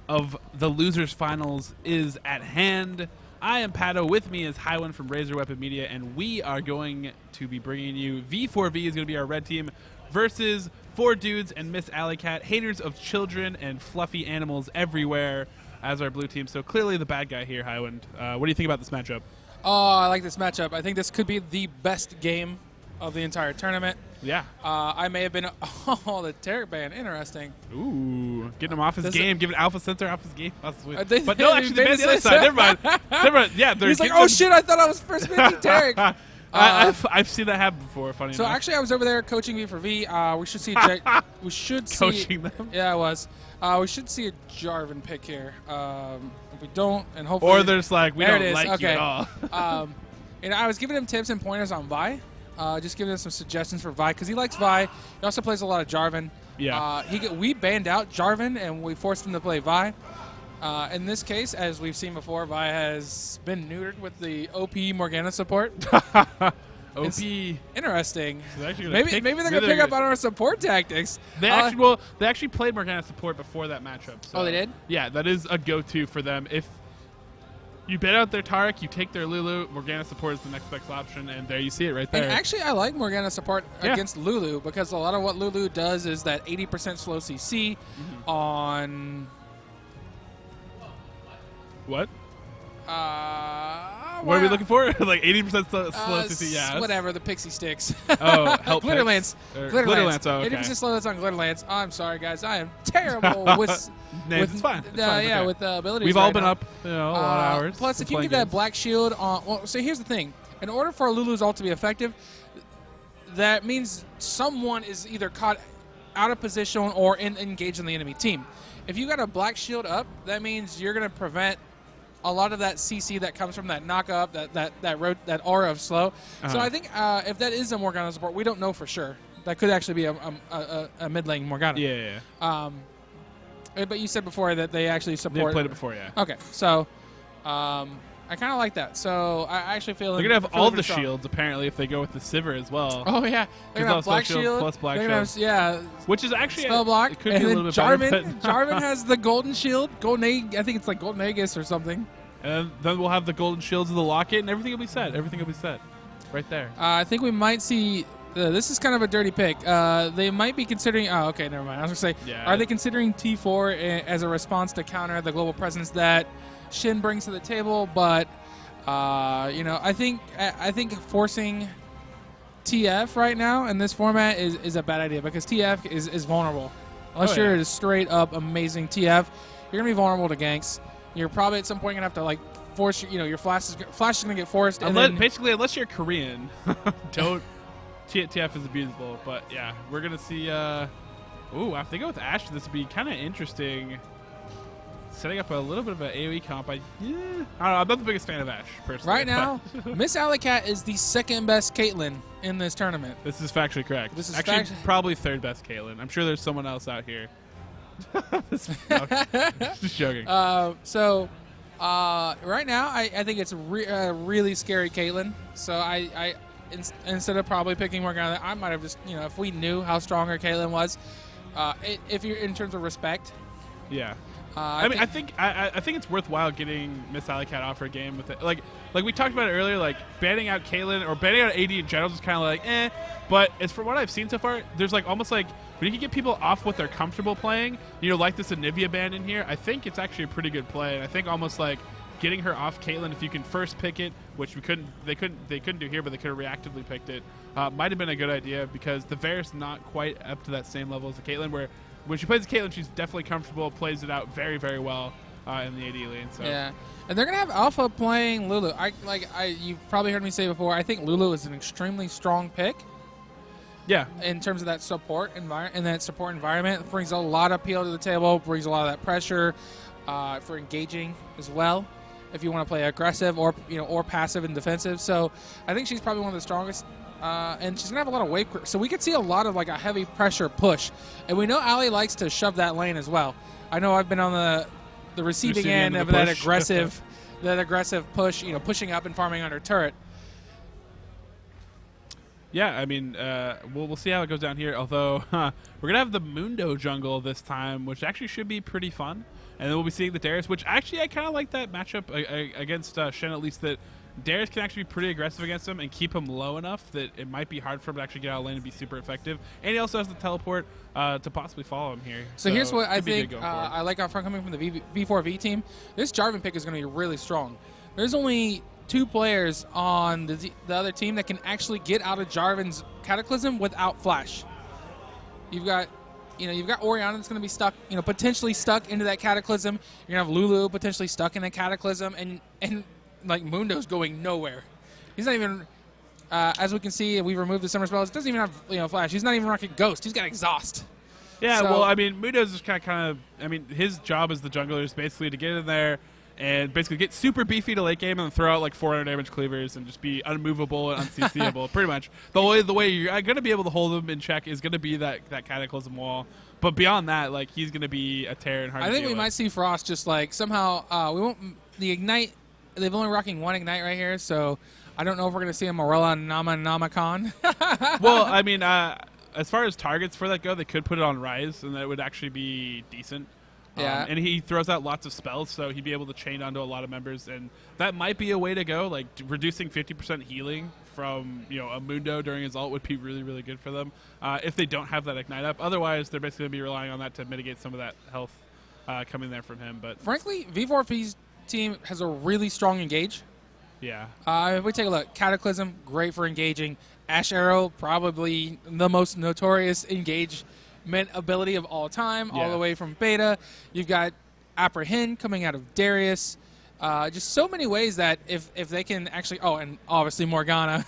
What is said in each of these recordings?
of the losers finals is at hand. I am Paddo. With me is Highwind from RaiseYourWeaponMedia, and we are going to be bringing you V4V is going to be our red team versus 4 dudes and Miss Alleycat, haters of children and fluffy animals everywhere, as our blue team. So clearly the bad guy here, Highwind. What do you think about this matchup? Oh, I like this matchup. I think this could be the best game of the entire tournament. Yeah. I may have been the Tarek ban. Interesting. Ooh, getting him off his game, giving Alpha Sensor off his game. That's sweet. They But no, actually, they made the other side. Never mind. Never mind. Yeah, he's like, oh shit! I thought I was first picking Tarek. I've seen that happen before. Funny so enough. actually, I was over there coaching V4V. We should see. We should see. Coaching them. Yeah, I was. We should see a Jarvan pick here. If we don't, and hopefully. Or there's like we there don't it is. like you Okay. at all. I was giving him tips and pointers on Vi. Just giving him some suggestions for Vi because he likes Vi. He also plays a lot of Jarvan. Yeah. We banned out Jarvan and we forced him to play Vi. In this case, as we've seen before, Vi has been neutered with the OP Morgana support. OP. Interesting. Maybe Maybe they're gonna pick up on our support tactics. They actually played Morgana support before that matchup. So. Oh, they did? Yeah, that is a go-to for them. If you ban out their Tarek, you take their Lulu, Morgana support is the next best option, and there you see it right there. And actually, I like Morgana support against Lulu because a lot of what Lulu does is that 80% slow CC on... What? What are we looking for? Like 80% slow CC, yeah. Whatever, the pixie sticks. Oh, help Glitter Lance. Glitter Lance, oh, okay. 80% slow that's on Glitter Lance. I'm sorry, guys. I am terrible with... Names, it's fine. It's fine. Yeah, okay. with abilities. We've all been up, a lot of hours. Plus, if you get that black shield on... Well, so here's the thing. In order for Lulu's ult to be effective, that means someone is either caught out of position or engaged in the enemy team. If you got a black shield up, that means you're going to prevent a lot of that CC that comes from that knock up, that aura of slow. So I think if that is a Morgana support, we don't know for sure. That could actually be a mid lane Morgana. Yeah. But you said before that they actually support. They played it before, yeah. Okay, so I kind of like that. So I actually feel they're gonna have all the shields apparently if they go with the Sivir as well. Oh yeah, they're gonna have black shield plus black shield. Which is actually spell block. It could and be a then little bit Jarvan, better. Jarvan has the golden shield. I think it's like Golden Aegis or something. And then we'll have the golden shields of the locket, and everything will be set. Everything will be set, right there. I think we might see. This is kind of a dirty pick. They might be considering. Oh, okay, never mind. I was gonna say, are they considering T4 as a response to counter the global presence that Shin brings to the table? But I think forcing TF right now in this format is a bad idea because TF is vulnerable. Unless you're a straight up amazing TF, you're gonna be vulnerable to ganks. You're probably at some point gonna have to like force your flash is gonna get forced. Basically, unless you're Korean, don't. TF is abusable, but yeah, we're gonna see. If they go with Ashe, this would be kind of interesting. Setting up a little bit of an AoE comp. I don't know. I'm not the biggest fan of Ashe personally. Right now, Miss Alleycat is the second best Caitlyn in this tournament. This is factually correct. This is actually probably third best Caitlyn. I'm sure there's someone else out here. Just joking. Right now, I think it's really scary Caitlyn. So I instead of probably picking Morgana, I might have just if we knew how strong her Caitlyn was, if you're in terms of respect. Yeah. I think it's worthwhile getting Miss Alleycat off her game with it. Like we talked about it earlier, like banning out Caitlyn or banning out AD in general is kind of like eh. But as for what I've seen so far, there's like almost like when you can get people off what they're comfortable playing, like this Anivia ban in here, I think it's actually a pretty good play. And I think almost like getting her off Caitlyn, if you can first pick it, which they couldn't do here, but they could have reactively picked it, might have been a good idea because the Varus not quite up to that same level as the Caitlyn, where when she plays the Caitlyn, she's definitely comfortable, plays it out very, very well in the AD lane. So. Yeah, and they're gonna have Alpha playing Lulu. You've probably heard me say before. I think Lulu is an extremely strong pick. Yeah. In terms of that support environment, it brings a lot of appeal to the table, brings a lot of that pressure for engaging as well. If you want to play aggressive or passive and defensive, so I think she's probably one of the strongest. And she's gonna have a lot of wave, so we could see a lot of like a heavy pressure push, and we know Ali likes to shove that lane as well. I know I've been on the receiving end of that aggressive, push, pushing up and farming under turret. Yeah, I mean, we'll see how it goes down here. Although we're gonna have the Mundo jungle this time, which actually should be pretty fun. And then we'll be seeing the Darius, which actually I kind of like that matchup against Shen, at least that Darius can actually be pretty aggressive against him and keep him low enough that it might be hard for him to actually get out of lane and be super effective. And he also has the teleport to possibly follow him here. So here's what I think I like out front coming from the V4V team. This Jarvan pick is going to be really strong. There's only 2 players on the other team that can actually get out of Jarvan's Cataclysm without flash. You've got Orianna that's going to be stuck, potentially stuck into that Cataclysm. You're going to have Lulu potentially stuck in a Cataclysm, and like Mundo's going nowhere. He's not even, as we can see, we removed the summer spells. Doesn't even have flash. He's not even rocking Ghost. He's got Exhaust. Yeah, so, well, I mean, Mundo's just kind of. I mean, his job as the jungler is basically to get in there and basically get super beefy to late game and throw out like 400 damage cleavers and just be unmovable and unCCable. Pretty much the way you're going to be able to hold him in check is going to be that Cataclysm wall. But beyond that, like he's going to be a terror and hard. I think we might see Frost just like somehow we won't the Ignite. They've only rocking 1 Ignite right here, so I don't know if we're going to see a Morella Namakon. Well, I mean, as far as targets for that go, they could put it on Rise, and that would actually be decent. Yeah. And he throws out lots of spells, so he'd be able to chain onto a lot of members, and that might be a way to go. Like, reducing 50% healing from, a Mundo during his ult would be really, really good for them if they don't have that Ignite up. Otherwise, they're basically going to be relying on that to mitigate some of that health coming there from him. But frankly, V4V's team has a really strong engage. Yeah. If we take a look, Cataclysm, great for engaging. Ash Arrow, probably the most notorious engagement ability of all time, all the way from beta. You've got Apprehend coming out of Darius. Just so many ways that if they can actually... Oh, and obviously Morgana.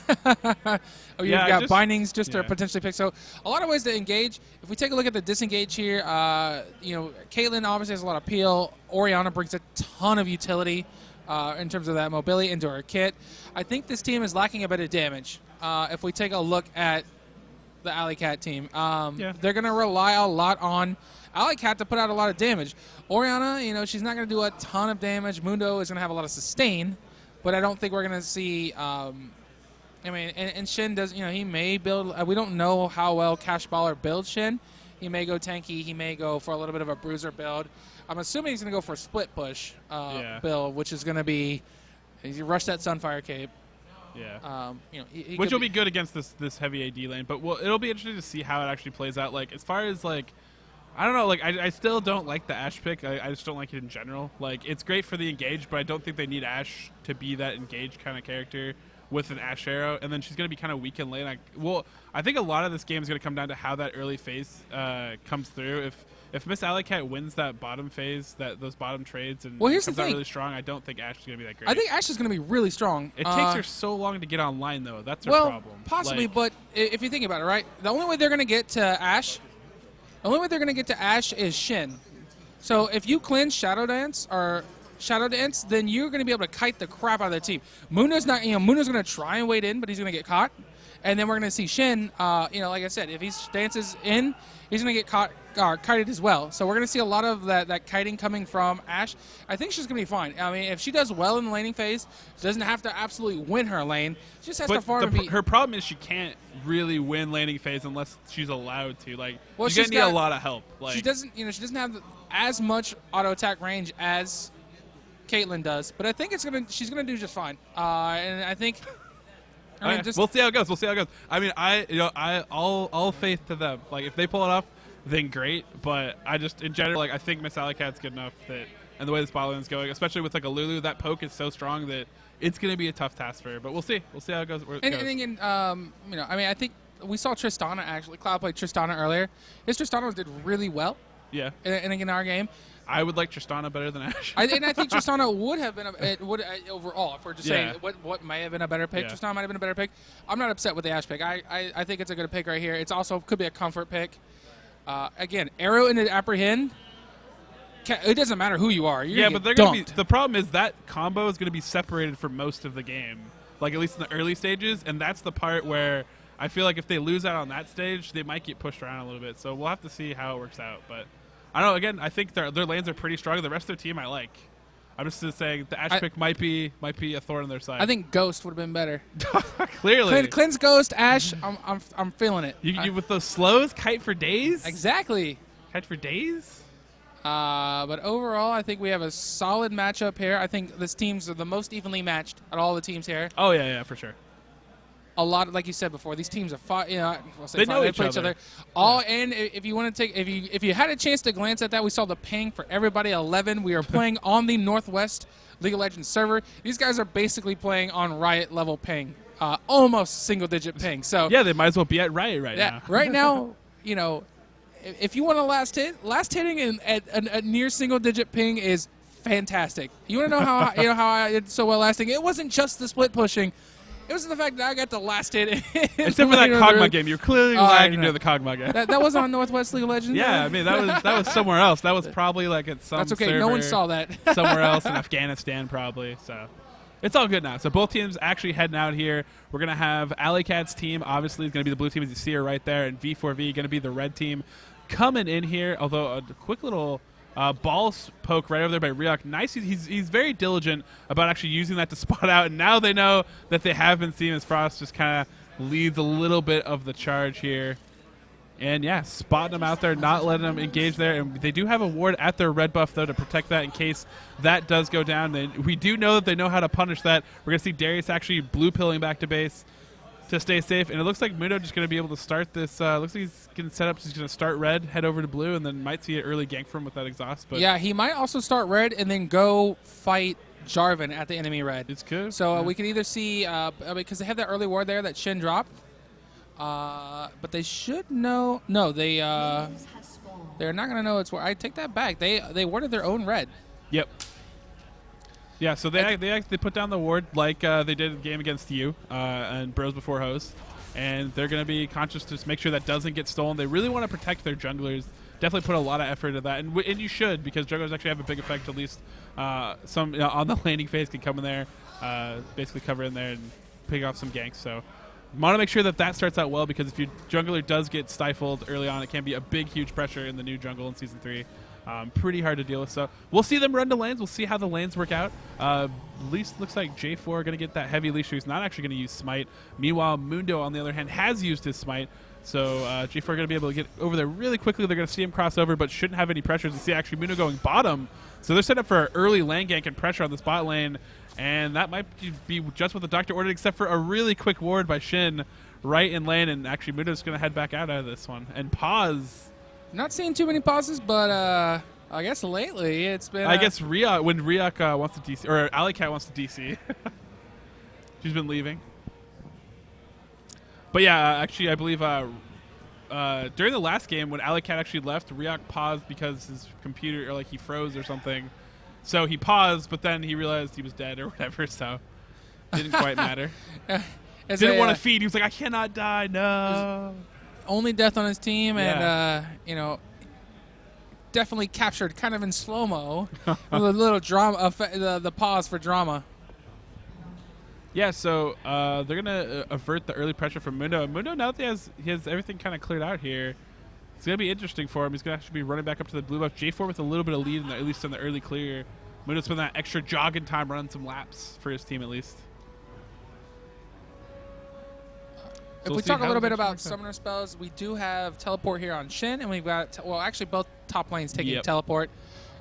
You've got Bindings just to potentially pick. So a lot of ways to engage. If we take a look at the disengage here, Caitlyn obviously has a lot of peel. Orianna brings a ton of utility in terms of that mobility into her kit. I think this team is lacking a bit of damage. If we take a look at the Alleycat team, they're going to rely a lot on Alleycat to put out a lot of damage. Orianna, she's not going to do a ton of damage. Mundo is going to have a lot of sustain, but I don't think we're going to see. And Shen does. He may build. We don't know how well Cash Baller builds Shen. He may go tanky. He may go for a little bit of a bruiser build. I'm assuming he's going to go for a split push build, which is going to be you rush that Sunfire Cape. Yeah. Which will be good against this heavy AD lane, but it'll be interesting to see how it actually plays out. Like as far as like. I don't know, like, I still don't like the Ashe pick. I just don't like it in general. Like, it's great for the engage, but I don't think they need Ashe to be that engaged kind of character with an Ashe Arrow. And then she's going to be kind of weak in lane. I think a lot of this game is going to come down to how that early phase comes through. If Miss Alleycat wins that bottom phase, those bottom trades, and comes out really strong, I don't think Ashe is going to be that great. I think Ashe is going to be really strong. It takes her so long to get online, though. That's her problem. Possibly, but if you think about it, right, the only way they're going to get to Ashe... The only way they're going to get to Ashe is Shin. So if you cleanse Shadow Dance, then you're going to be able to kite the crap out of their team. Mundo's not, Mundo's going to try and wade in, but he's going to get caught. And then we're going to see Shin, like I said, if he dances in, he's going to get caught, kited as well. So we're going to see a lot of that kiting coming from Ashe. I think she's going to be fine. I mean, if she does well in the laning phase, she doesn't have to absolutely win her lane. She just has to farm and beat. Her problem is she can't really win laning phase unless she's allowed to. Like, she's going to need a lot of help. Like, she doesn't have as much auto attack range as Caitlyn does, but I think she's going to do just fine. And I think. We'll see how it goes. I mean, all faith to them. Like, if they pull it off, then great. But I just, in general, I think Miss Alleycat's good enough that, and the way this bot lane's going, especially with like a Lulu, that poke is so strong that it's going to be a tough task for her. But we'll see. We'll see how it goes. And again, I mean, I think we saw Tristana actually. Cloud played Tristana earlier. His Tristana did really well. Yeah. In our game. I would like Tristana better than Ashe. I think Tristana would have been overall. If we're just saying what may have been a better pick, Tristana might have been a better pick. I'm not upset with the Ashe pick. I think it's a good pick right here. It's also could be a comfort pick. Again, Arrow into Apprehend. It doesn't matter who you are. But they're going to be. The problem is that combo is going to be separated for most of the game, like at least in the early stages, and that's the part where I feel like if they lose out on that stage, they might get pushed around a little bit. So we'll have to see how it works out, but. I don't know. Again, I think their lanes are pretty strong. The rest of their team I like. I'm just saying the Ashe pick might be a thorn in their side. I think Ghost would have been better. Clearly, cleanse Ghost, Ashe. I'm feeling it. You with those slows, kite for days. Exactly. Kite for days. But overall, I think we have a solid matchup here. I think these teams are the most evenly matched at all the teams here. Oh yeah, for sure. A lot, like you said before, these teams are fought. You know, they know each other. And if you want to take, if you had a chance to glance at that, we saw the ping for everybody 11. We are playing on the Northwest League of Legends server. These guys are basically playing on Riot level ping, almost single-digit ping. So yeah, they might as well be at Riot now. Right now, you know, if you want a last hitting at a near single-digit ping is fantastic. You want to know how I did so well last hitting? It wasn't just the split pushing. It was the fact that I got the last hit. Except for that Kog'Maw game. You're clearly lagging near the Kog'Maw game. That wasn't on Northwest League of Legends? Yeah, I mean, that was somewhere else. That was probably like at some That's okay. server No one saw that. somewhere else in Afghanistan probably. So it's all good now. So both teams actually heading out here. We're going to have Alleycat's team, obviously, is going to be the blue team as you see her right there, and V4V going to be the red team coming in here. Although a quick little ball poke right over there by Ryok. Nice. He's very diligent about actually using that to spot out, and now they know that they have been seeing as Frost just kind of leads a little bit of the charge here. And yeah, spotting them out there, not letting them engage there. And they do have a ward at their red buff, though, to protect that in case that does go down. We do know that they know how to punish that. We're going to see Darius actually blue-pilling back to base to stay safe. And it looks like Mundo just going to be able to start this. Looks like he's going to set up. He's going to start red, head over to blue, and then might see an early gank from him with that exhaust. But yeah, he might also start red and then go fight Jarvan at the enemy red. It's good. So we can either see, because they have that early ward there that Shin dropped. But they should know. No, they're not going to know it's where. I take that back. They warded their own red. Yep. Yeah, so they put down the ward like they did in the game against you and Bros Before Hoes, and they're going to be conscious to make sure that doesn't get stolen. They really want to protect their junglers. Definitely put a lot of effort into that, and you should, because junglers actually have a big effect. At least some on the landing phase can come in there, basically cover in there and pick off some ganks. So want to make sure that starts out well, because if your jungler does get stifled early on, it can be a big, huge pressure in the new jungle in Season 3. Pretty hard to deal with. So we'll see them run to lanes. We'll see how the lanes work out. At least looks like J4 are going to get that heavy leash. He's not actually going to use Smite. Meanwhile, Mundo, on the other hand, has used his Smite. So J4 are going to be able to get over there really quickly. They're going to see him cross over, but shouldn't have any pressures. You see actually Mundo going bottom. So they're set up for an early lane gank and pressure on the spot lane. And that might be just what the doctor ordered, except for a really quick ward by Shin right in lane. And actually Mundo's going to head back out of this one. And pause. Not seeing too many pauses, but I guess lately it's been. I guess Ryok, when Ryok wants to DC, or Alleycat wants to DC, she's been leaving. But yeah, actually, I believe during the last game when Alleycat actually left, Ryok paused because his computer, or like he froze or something. So he paused, but then he realized he was dead or whatever. So it didn't quite matter. Didn't want to feed. He was like, I cannot die. No. Only death on his team, and definitely captured kind of in slow-mo. With a little drama, the pause for drama. Yeah, so they're gonna avert the early pressure from Mundo. Mundo, now that he has everything kind of cleared out here, it's gonna be interesting for him. He's gonna actually be running back up to the blue buff. J4 with a little bit of lead, at least in the early clear. Mundo spent that extra jogging time running some laps for his team at least. If we talk a little bit about summoner spells, we do have teleport here on Shin, and we've got, well, actually both top lanes taking teleport.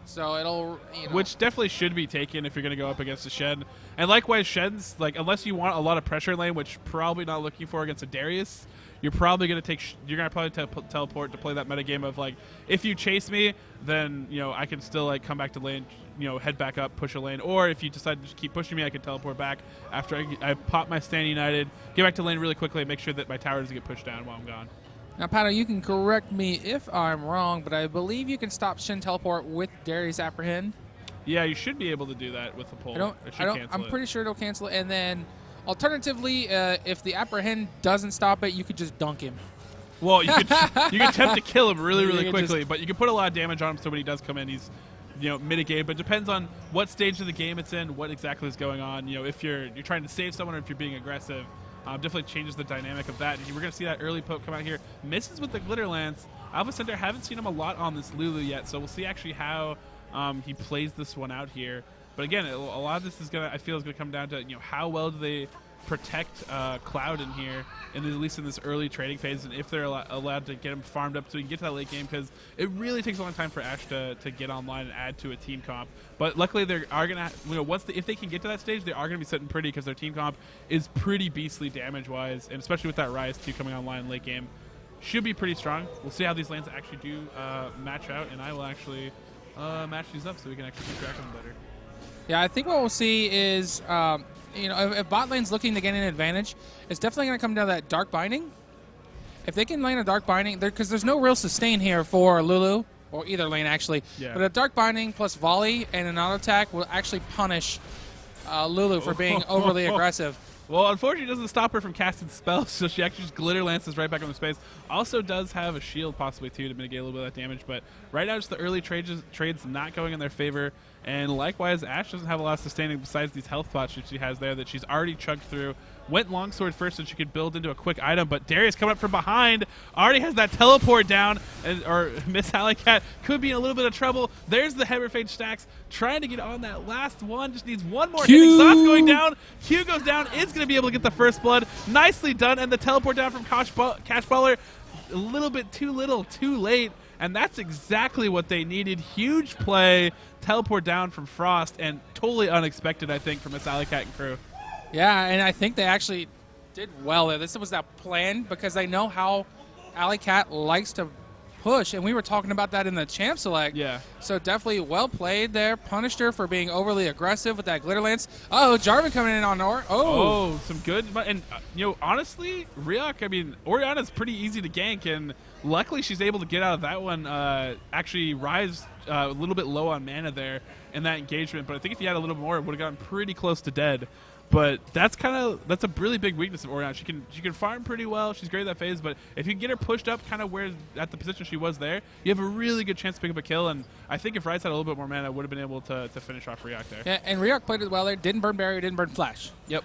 So it'll, Which definitely should be taken if you're going to go up against a Shen. And likewise, Shen's, like, unless you want a lot of pressure in lane, which probably not looking for against a Darius, you're probably going to teleport to play that metagame of, like, if you chase me, then, I can still, like, come back to lane, head back up, push a lane. Or if you decide to just keep pushing me, I can teleport back after I pop my Stand United, get back to lane really quickly, and make sure that my tower doesn't get pushed down while I'm gone. Now, Paddo, you can correct me if I'm wrong, but I believe you can stop Shin teleport with Darius Apprehend. Yeah, you should be able to do that with the pull. I'm pretty sure it'll cancel it. And then, alternatively, if the Apprehend doesn't stop it, you could just dunk him. Well, you could attempt to kill him really quickly, but you can put a lot of damage on him, so when he does come in, he's mitigated. But it depends on what stage of the game it's in, what exactly is going on. If you're trying to save someone or if you're being aggressive. Definitely changes the dynamic of that. We're going to see that early poke come out here. Misses with the Glitter Lance. Alpha Center, haven't seen him a lot on this Lulu yet, so we'll see actually how he plays this one out here. But again, a lot of this is I feel is going to come down to how well do they protect Cloud in here, at least in this early trading phase, and if they're allowed to get him farmed up so he can get to that late game, because it really takes a long time for Ashe to get online and add to a team comp. But luckily, they are gonna, if they can get to that stage, they are gonna be sitting pretty, because their team comp is pretty beastly damage-wise, and especially with that Ryze too coming online late game, should be pretty strong. We'll see how these lanes actually do match out, and I will actually match these up so we can actually keep track of them better. Yeah, I think what we'll see is, if bot lane's looking to gain an advantage, it's definitely going to come down to that Dark Binding. If they can lane a Dark Binding, because there's no real sustain here for Lulu, or either lane actually, but a Dark Binding plus Volley and an auto attack will actually punish Lulu for being overly aggressive. Well, unfortunately, it doesn't stop her from casting spells, so she actually just glitter lances right back on the space. Also does have a shield possibly, too, to mitigate a little bit of that damage. But right now, just the early trades not going in their favor. And likewise, Ashe doesn't have a lot of sustaining besides these health pots that she has there that she's already chugged through. Went longsword first so she could build into a quick item, but Darius coming up from behind already has that teleport down, or Miss Alleycat could be in a little bit of trouble. There's the Heberfade stacks trying to get on that last one. Just needs one more hit. Exhaust going down. Q goes down. Is going to be able to get the first blood. Nicely done, and the teleport down from Cash Baller. A little bit too little, too late. And that's exactly what they needed. Huge play, teleport down from Frost, and totally unexpected, I think, from Miss Alleycat and crew. Yeah, and I think they actually did well there. This was that plan because they know how Alleycat likes to push, and we were talking about that in the Champ Select. Yeah. So definitely well played there. Punished her for being overly aggressive with that Glitter Lance. Oh, Jarvan coming in on Or. Oh, some good. And, honestly, Ryok, Orianna's pretty easy to gank, and luckily she's able to get out of that one. Actually, Ryze a little bit low on mana there in that engagement, but I think if he had a little more, it would have gotten pretty close to dead. But that's a really big weakness of Orianna. She can farm pretty well. She's great at that phase, but if you can get her pushed up kind of where at the position she was there, you have a really good chance to pick up a kill. And I think if Ryze had a little bit more mana, would have been able to finish off Ryok there. Yeah, and Ryok played it well there. Didn't burn barrier, didn't burn flash. Yep.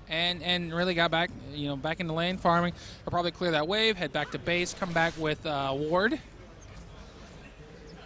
And really got back, back in the lane, farming. He'll probably clear that wave, head back to base, come back with Ward.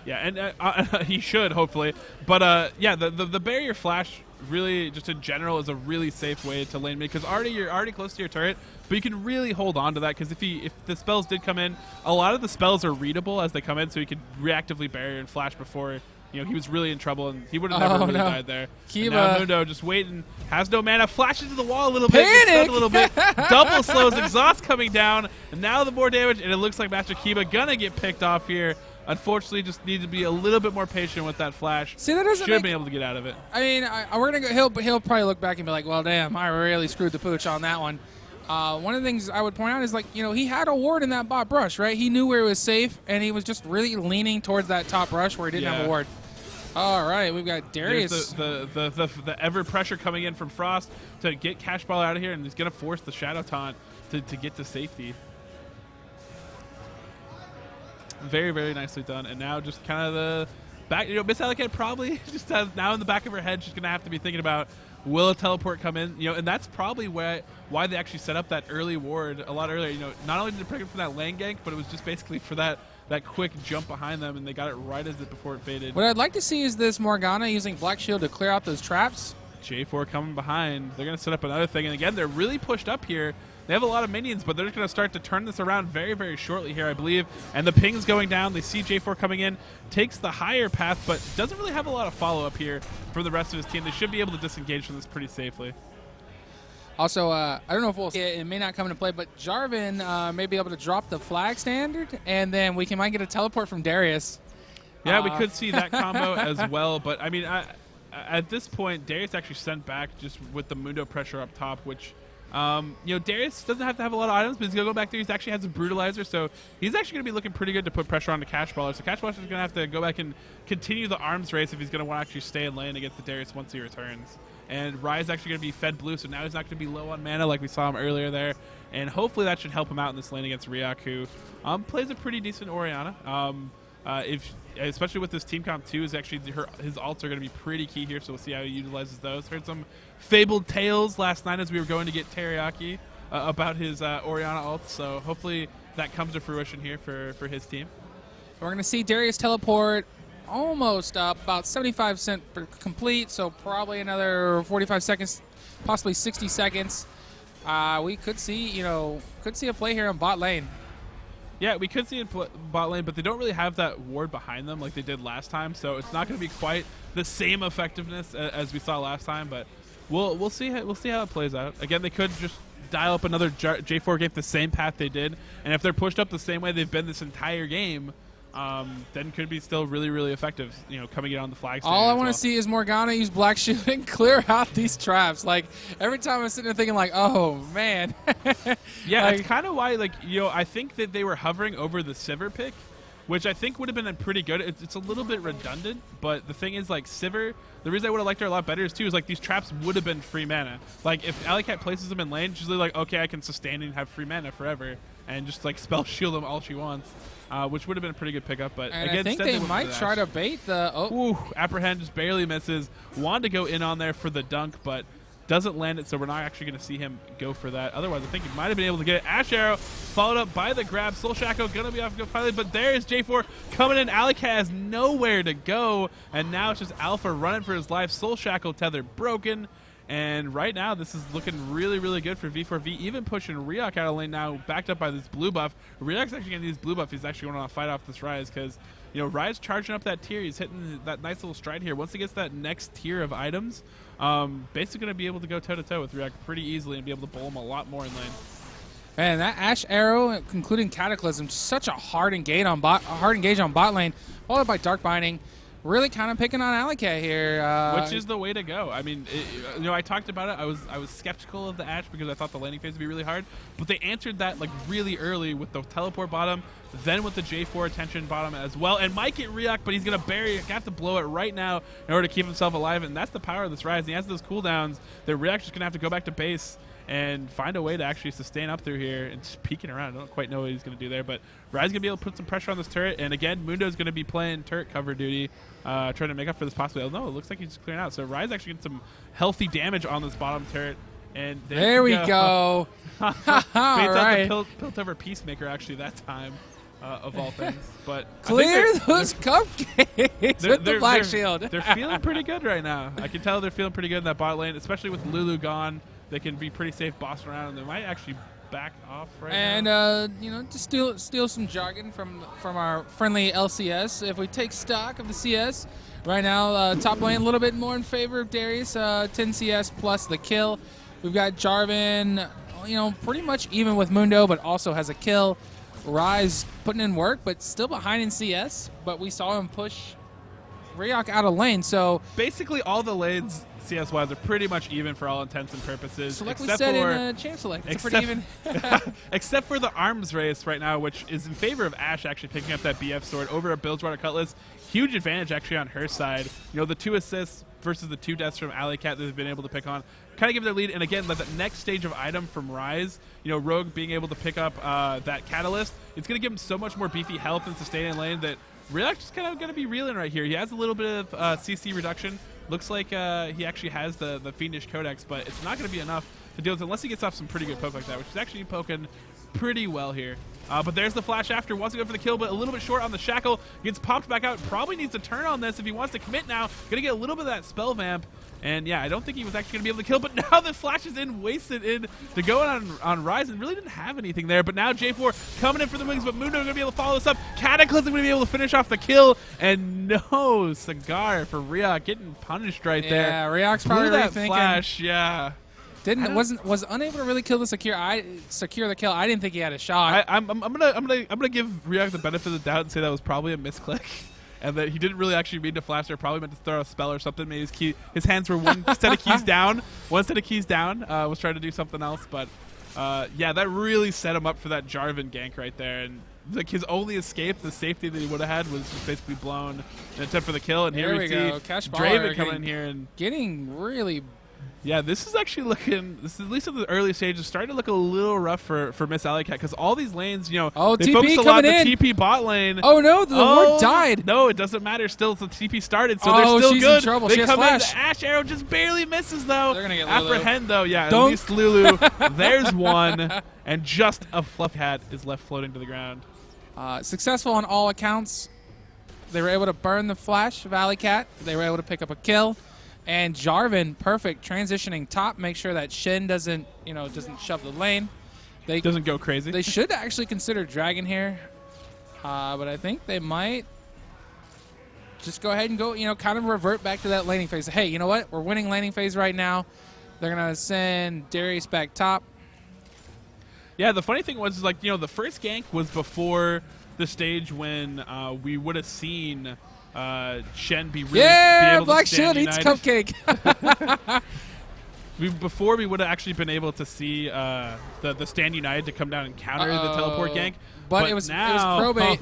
Yeah, and he should, hopefully. But, the barrier flash really, just in general, is a really safe way to lane mid, because you're already close to your turret, but you can really hold on to that, because if the spells did come in, a lot of the spells are readable as they come in, so he could reactively barrier and flash before he was really in trouble, and he would have never really died there. Now Mundo just waiting, has no mana, flashes to the wall a little bit, gets stunned a little bit, double slows, exhaust coming down, and now the more damage, and it looks like Master Kiba gonna get picked off here. Unfortunately, just need to be a little bit more patient with that flash. See, that doesn't should have been able to get out of it. I mean, we're gonna go. He'll probably look back and be like, "Well, damn, I really screwed the pooch on that one." One of the things I would point out is he had a ward in that bot brush, right? He knew where it was safe, and he was just really leaning towards that top brush where he didn't have a ward. All right, we've got Darius. There's the ever pressure coming in from Frost to get Cash Ball out of here, and he's gonna force the Shadow Taunt to get to safety. Very, very nicely done. And now just kind of the back, Miss Alleycat probably just has now in the back of her head, she's going to have to be thinking about, will a teleport come in? And that's probably why they actually set up that early ward a lot earlier. Not only did it pick up for that lane gank, but it was just basically for that quick jump behind them, and they got it right before it faded. What I'd like to see is this Morgana using Black Shield to clear out those traps. J4 coming behind. They're going to set up another thing. And again, they're really pushed up here. They have a lot of minions, but they're just going to start to turn this around very, very shortly here, I believe. And the ping's going down. They see J4 coming in, takes the higher path, but doesn't really have a lot of follow-up here from the rest of his team. They should be able to disengage from this pretty safely. Also, I don't know if we'll see it. It may not come into play, but Jarvan may be able to drop the flag standard, and then we might get a teleport from Darius. Yeah, we could see that combo as well. But, at this point, Darius actually sent back just with the Mundo pressure up top, which... Darius doesn't have to have a lot of items, but he's going to go back there. He actually has a Brutalizer, so he's actually going to be looking pretty good to put pressure on the Cash Baller. So Cash Baller is going to have to go back and continue the arms race if he's going to want to actually stay in lane against the Darius once he returns. And Ryze is actually going to be fed blue, so now he's not going to be low on mana like we saw him earlier there. And hopefully that should help him out in this lane against Ryok, who plays a pretty decent Orianna. Especially with this team comp too, is actually his ults are going to be pretty key here, so we'll see how he utilizes those. Heard some fabled tales last night as we were going to get teriyaki about his Orianna ults, so hopefully that comes to fruition here for his team. We're going to see Darius teleport almost up, about 75% complete, so probably another 45 seconds, possibly 60 seconds. We could see, a play here on bot lane. Yeah, we could see it bot lane, but they don't really have that ward behind them like they did last time, so it's not going to be quite the same effectiveness as we saw last time. But we'll see how it plays out. Again, they could just dial up another J4 game the same path they did, and if they're pushed up the same way they've been this entire game, then could be still really, really effective, coming in on the flag stand. All I want to see is Morgana use Black Shield and clear out these traps. Like, every time I'm sitting there thinking, like, oh, man. Yeah, that's kind of why, I think that they were hovering over the Sivir pick, which I think would have been pretty good. It's a little bit redundant, but the thing is, Sivir, the reason I would have liked her a lot better is, too, is, these traps would have been free mana. If Alleycat places them in lane, she's like, okay, I can sustain and have free mana forever, and just, spell shield them all she wants. Which would have been a pretty good pickup, but and again, I think they might try to bait the. Ooh, Apprehend just barely misses. Wanted to go in on there for the dunk, but doesn't land it, so we're not actually going to see him go for that. Otherwise, I think he might have been able to get it. Ash Arrow followed up by the grab. Soul Shackle going to be off finally, but there's J4 coming in. Alleycat has nowhere to go, and now it's just Alpha running for his life. Soul Shackle tether broken. And right now, this is looking really, really good for V4V. Even pushing Ryok out of lane now, backed up by this blue buff. Ryok's actually going to use blue buff. He's actually going to fight off this Ryze because, Ryze charging up that tier. He's hitting that nice little stride here. Once he gets that next tier of items, basically going to be able to go toe-to-toe with Ryok pretty easily and be able to bowl him a lot more in lane. Man, that Ash Arrow, including Cataclysm, such a hard engage on bot lane, followed by Dark Binding. Really kind of picking on Alleycat here. Which is the way to go. I mean, I talked about it. I was skeptical of the Ashe because I thought the laning phase would be really hard. But they answered that really early with the teleport bottom, then with the J4 attention bottom as well. And might get Ryok, but he's going to bury it. Have to blow it right now in order to keep himself alive. And that's the power of this Ryze. And he has those cooldowns that Ryok's just going to have to go back to base and find a way to actually sustain up through here and just peeking around. I don't quite know what he's going to do there, but Ryze going to be able to put some pressure on this turret. And again, Mundo's going to be playing turret cover duty, trying to make up for this possibility. Oh, no, it looks like he's just clearing out. So Ryze actually gets some healthy damage on this bottom turret. And there we go. All right. The pilt over Peacemaker actually that time. Of all things, but clear those cupcakes with the Black Shield. They're feeling pretty good right now. I can tell they're feeling pretty good in that bot lane, especially with Lulu gone. They can be pretty safe bossing around, and they might actually back off right now. And to steal some jargon from our friendly LCS, if we take stock of the CS right now, top lane a little bit more in favor of Darius, 10 CS plus the kill. We've got Jarvan, pretty much even with Mundo, but also has a kill. Ryze putting in work, but still behind in CS. But we saw him push Ryok out of lane. So basically, all the lanes CS-wise are pretty much even for all intents and purposes. So like we said in Champ Select, it's pretty even. Except for the arms race right now, which is in favor of Ashe actually picking up that BF sword over a Bilgewater Cutlass. Huge advantage actually on her side. The 2 assists versus the 2 deaths from Alleycat that they've been able to pick on. Kind of give their lead, and again, the next stage of item from Ryze, Rogue being able to pick up that Catalyst, it's going to give him so much more beefy health and sustaining lane that Ryok's just kind of going to be reeling right here. He has a little bit of CC reduction. Looks like he actually has the Fiendish Codex, but it's not going to be enough to deal with unless he gets off some pretty good poke like that, which is actually poking pretty well here. But there's the flash after. Wants to go for the kill, but a little bit short on the shackle. Gets popped back out. Probably needs to turn on this if he wants to commit now. Going to get a little bit of that spell vamp. And yeah, I don't think he was actually going to be able to kill, but now the flash is in, wasted in to go on Ryze, and really didn't have anything there. But now J4 coming in for the wings, but Mundo going to be able to follow this up. Cataclysm going to be able to finish off the kill, and no cigar for Ryok getting punished right there. Yeah, Ryok's probably that rethinking. Flash, yeah. Was unable to really kill the secure the kill. I didn't think he had a shot. I'm gonna give Ryok the benefit of the doubt and say that was probably a misclick. And that he didn't really actually mean to flash there. Probably meant to throw a spell or something. Maybe his hands were one set of keys down. One set of keys down. Was trying to do something else. But yeah, that really set him up for that Jarvan gank right there. And his only escape, the safety that he would have had, was just basically blown in attempt for the kill. And here we see Draven coming in here and getting really. Yeah, this is actually looking. This is at least at the early stages, starting to look a little rough for Miss Alleycat because all these lanes, they TP focus a lot on in. the TP bot lane. Oh no, the ward died. No, it doesn't matter. Still, the TP started, so they're still she's good. In trouble. They she has come flash. in. The Ash Arrow just barely misses though. They're gonna get Lulu. Apprehend though, yeah. Don't. At least Lulu. There's one, and just a fluff hat is left floating to the ground. Successful on all accounts. They were able to burn the flash of Alleycat. They were able to pick up a kill. And Jarvan, perfect, transitioning top, make sure that Shin doesn't shove the lane. They doesn't go crazy. They should actually consider Dragon here, but I think they might just go ahead and go, kind of revert back to that laning phase. Hey, you know what? We're winning laning phase right now. They're going to send Darius back top. Yeah, the funny thing was, like, the first gank was before the stage when we would have seen Shen be really be able Black to stand Shield eats united. Cupcake. Before we would have actually been able to see the stand united to come down and counter the teleport gank. But it was probate.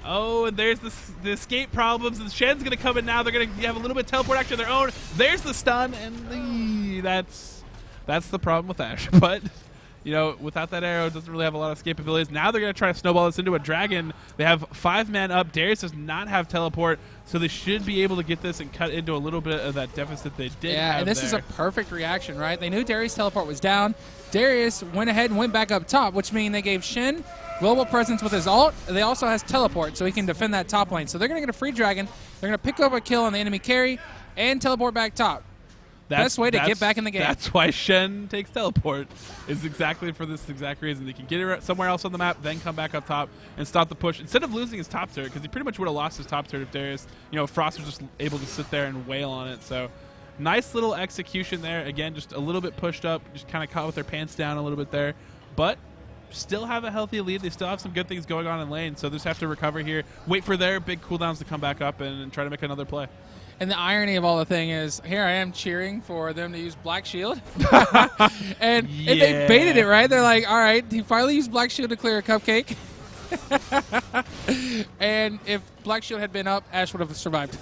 Oh, and there's the escape problems, and Shen's going to come in now. They're going to have a little bit of teleport action of their own. There's the stun, and that's the problem with Ash. But, without that arrow, it doesn't really have a lot of escape abilities. Now they're going to try to snowball this into a dragon. They have 5 man up. Darius does not have teleport, so they should be able to get this and cut into a little bit of that deficit they did have. Yeah, and this is a perfect reaction, right? They knew Darius' teleport was down. Darius went ahead and went back up top, which means they gave Shin global presence with his ult. They also has teleport, so he can defend that top lane. So they're going to get a free dragon. They're going to pick up a kill on the enemy carry and teleport back top. Best way to get back in the game. That's why Shen takes teleport, is exactly for this exact reason. They can get it somewhere else on the map, then come back up top and stop the push. Instead of losing his top turret, because he pretty much would have lost his top turret if Darius, Frost was just able to sit there and wail on it. So nice little execution there. Again, just a little bit pushed up, just kind of caught with their pants down a little bit there. But still have a healthy lead. They still have some good things going on in lane, so they just have to recover here, wait for their big cooldowns to come back up, and try to make another play. And the irony of all the thing is, here I am cheering for them to use Black Shield. and they baited it, right? They're like, all right, he finally used Black Shield to clear a cupcake. And if Black Shield had been up, Ash would have survived.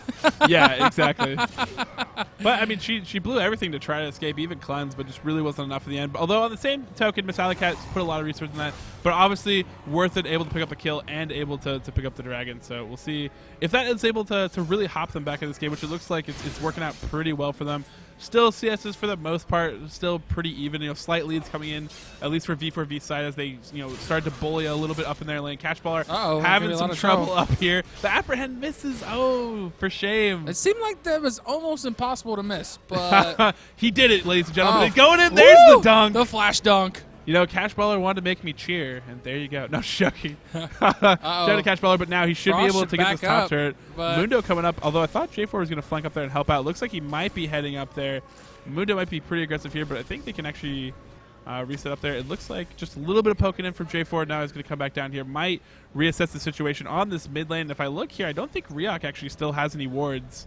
Yeah, exactly. But, I mean, she blew everything to try to escape, even cleanse, but just really wasn't enough in the end. Although, on the same token, Miss Alleycat put a lot of resources in that. But obviously, worth it, able to pick up the kill and able to pick up the dragon. So we'll see if that is able to really hop them back in this game, which it looks like it's working out pretty well for them. Still, CSs for the most part, still pretty even. Slight leads coming in, at least for V4V side, as they started to bully a little bit up in their lane. Catchballer having some trouble up here. The apprehend misses. Oh, for shame. It seemed like that was almost impossible to miss, but he did it, ladies and gentlemen. He's going in. There's the dunk. The flash dunk. Cashballer wanted to make me cheer, and there you go. No, joking. Shout out to Cashballer, but now he should be able to get this top turret. Mundo coming up, although I thought J4 was going to flank up there and help out. Looks like he might be heading up there. Mundo might be pretty aggressive here, but I think they can actually reset up there. It looks like just a little bit of poking in from J4. Now he's going to come back down here. Might reassess the situation on this mid lane. If I look here, I don't think Ryok actually still has any wards.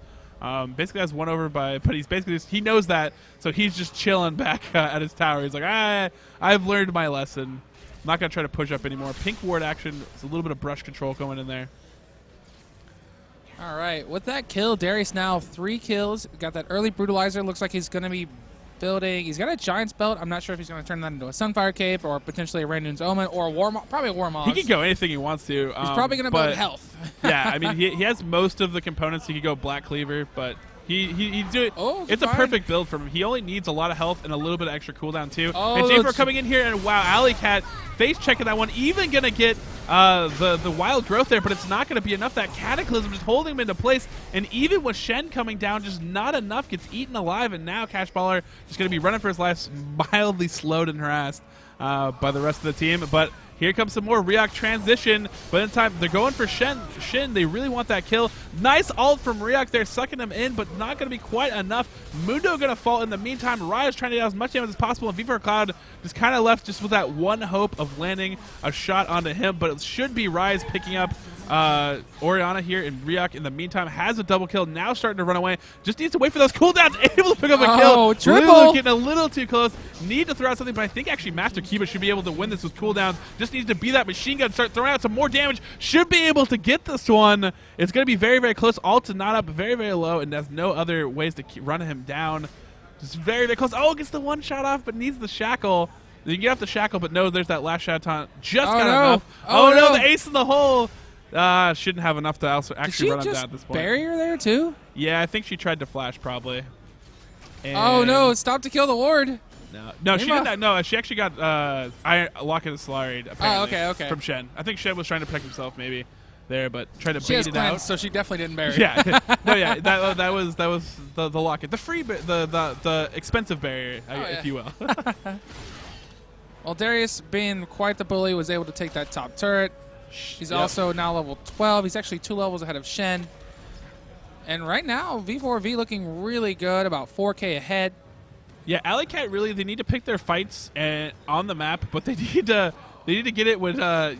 Basically has one over but he's basically he knows that, so he's just chilling back at his tower. He's like, I've learned my lesson. I'm not going to try to push up anymore. Pink ward action. It's a little bit of brush control going in there. All right, with that kill, Darius now 3 kills. Got that early brutalizer. Looks like he's going to be building. He's got a Giant's Belt. I'm not sure if he's going to turn that into a Sunfire Cape or potentially a Randuin's Omen or a probably a Warmog. He can go anything he wants to. He's probably going to build health. Yeah, I mean, he has most of the components. He could go Black Cleaver, but he do it. Oh, it's fine. A perfect build for him. He only needs a lot of health and a little bit of extra cooldown too. Oh, and J4 coming in here, and wow, Alleycat face checking that one. Even going to get the wild growth there, but it's not going to be enough. That Cataclysm just holding him into place, and even with Shen coming down, just not enough. Gets eaten alive, and now Cashballer just going to be running for his life, mildly slowed and harassed by the rest of the team. But here comes some more Ryok transition, but in time they're going for Shin. They really want that kill. Nice ult from Ryok there, sucking him in, but not going to be quite enough. Mundo going to fall in the meantime. Raya's trying to get as much damage as possible, and V4 Cloud just kind of left just with that one hope of landing a shot onto him, but it should be Rise picking up Orianna here, and Ryok in the meantime has a double kill, now starting to run away. Just needs to wait for those cooldowns, able to pick up a kill. Triple. Getting a little too close. Need to throw out something, but I think actually Master Kiba should be able to win this with cooldowns. Just needs to be that machine gun, start throwing out some more damage. Should be able to get this one. It's going to be very, very close. Ult not up, very, very low, and has no other ways to run him down. Just very, very close. Oh, gets the one shot off, but needs the shackle. You can get off the shackle, but no, there's that last shot taunt. Just got enough. Oh, no, the ace in the hole. Shouldn't have enough to also actually run him down at this point. Barrier there too? Yeah, I think she tried to flash probably. And oh no! Stop to kill the ward. No, she didn't. No, she actually got Lock of the Solari apparently. Okay. From Shen. I think Shen was trying to protect himself maybe. there, but trying to bait it out. So she definitely didn't bury. Yeah, no, yeah, that was the locket, the free, the expensive barrier, if you will. Well, Darius, being quite the bully, was able to take that top turret. He's also now level 12. He's actually 2 levels ahead of Shen. And right now, V4V looking really good, about 4K ahead. Yeah, Alleycat really, they need to pick their fights on the map, but they need to get it with, I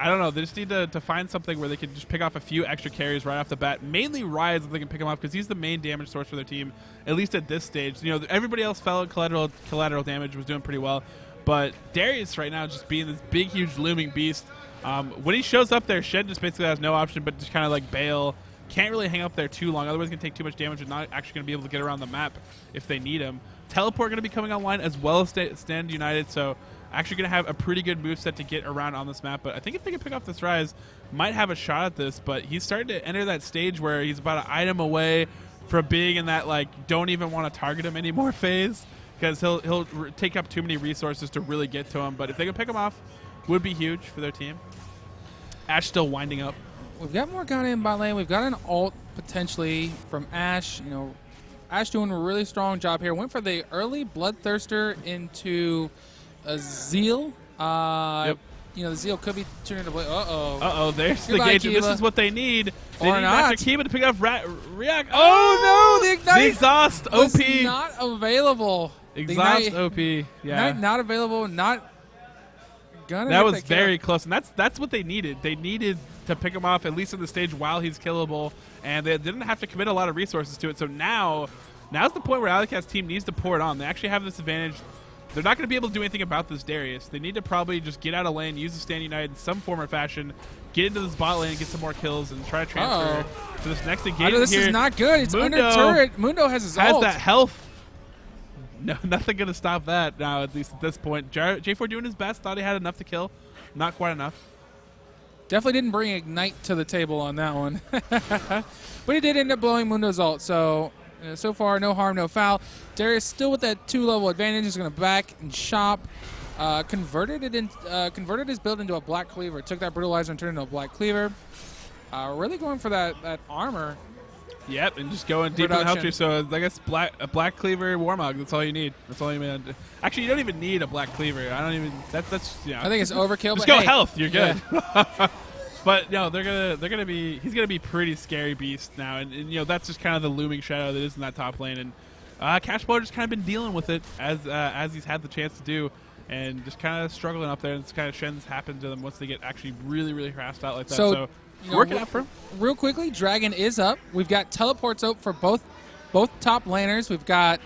don't know, they just need to find something where they can just pick off a few extra carries right off the bat. Mainly Rise, if they can pick him off, because he's the main damage source for their team, at least at this stage. You know, everybody else fell at collateral damage, was doing pretty well. But Darius right now just being this big, huge, looming beast. When he shows up there, Shen just basically has no option but just kind of like bail. Can't really hang up there too long, otherwise going to take too much damage and not actually going to be able to get around the map if they need him. Teleport going to be coming online as well as Stand United, so actually going to have a pretty good moveset to get around on this map. But I think if they can pick off this Rise, might have a shot at this. But he's starting to enter that stage where he's about an item away from being in that like don't even want to target him anymore phase, because he'll take up too many resources to really get to him. But if they can pick him off, would be huge for their team. Ash still winding up. We've got Morgana in bot lane. We've got an ult potentially from Ash. You know, Ash doing a really strong job here. Went for the early Bloodthirster into a Zeal. Yep. You know, the Zeal could be turning into blade. Uh-oh, there's the gauge. This is what they need. They need not. Kiba to pick up React. Oh, no! The Ignite! The Exhaust OP. Was not available. Exhaust OP. Yeah. Ignite not available. Not gonna That was very close, and that's what they needed. They needed to pick him off, at least in the stage while he's killable, and they didn't have to commit a lot of resources to it. So now's the point where Alleycat's team needs to pour it on. They actually have this advantage. They're not going to be able to do anything about this Darius. They need to probably just get out of lane, use the Stand United in some form or fashion, get into this bot lane, get some more kills, and try to transfer to this next engagement. This is not good. It's under turret. Mundo has his ult. Has that health. No, nothing going to stop that now, at least at this point. J4 doing his best. Thought he had enough to kill. Not quite enough. Definitely didn't bring Ignite to the table on that one. But he did end up blowing Mundo's ult, so so far no harm, no foul. Darius still with that 2-level advantage is going to back and shop. Converted his build into a Black Cleaver. Took that Brutalizer and turned it into a Black Cleaver. Really going for that armor. Yep, and just going deep in the health tree. So I guess a Black Cleaver Warmog. That's all you need. That's all you need. Actually, you don't even need a Black Cleaver. I don't even. That's you know. I think it's overkill. Just but go hey, health. You're good. Yeah. But no, he's gonna be pretty scary beast now, and you know that's just kind of the looming shadow that is in that top lane. And Cash Blow just kind of been dealing with it as he's had the chance to do, and just kind of struggling up there. And it's kind of Shen's happened to them once they get actually really harassed out like that. So working out for him. Real quickly, Dragon is up. We've got teleports up for both top laners. We've got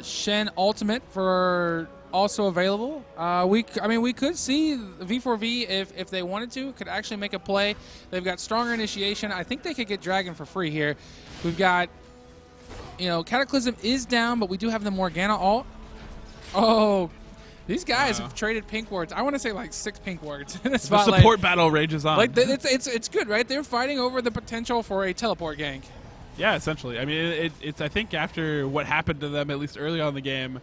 Shen Ultimate for also available. We could see V4V if they wanted to could actually make a play. They've got stronger initiation. I think they could get Dragon for free here. We've got Cataclysm is down, but we do have the Morgana ult. Oh. These guys have traded pink wards. I want to say like 6 pink wards in this spot. The support battle rages on. Like it's good, right? They're fighting over the potential for a teleport gank. Yeah, essentially. I mean, it's I think after what happened to them at least early on in the game,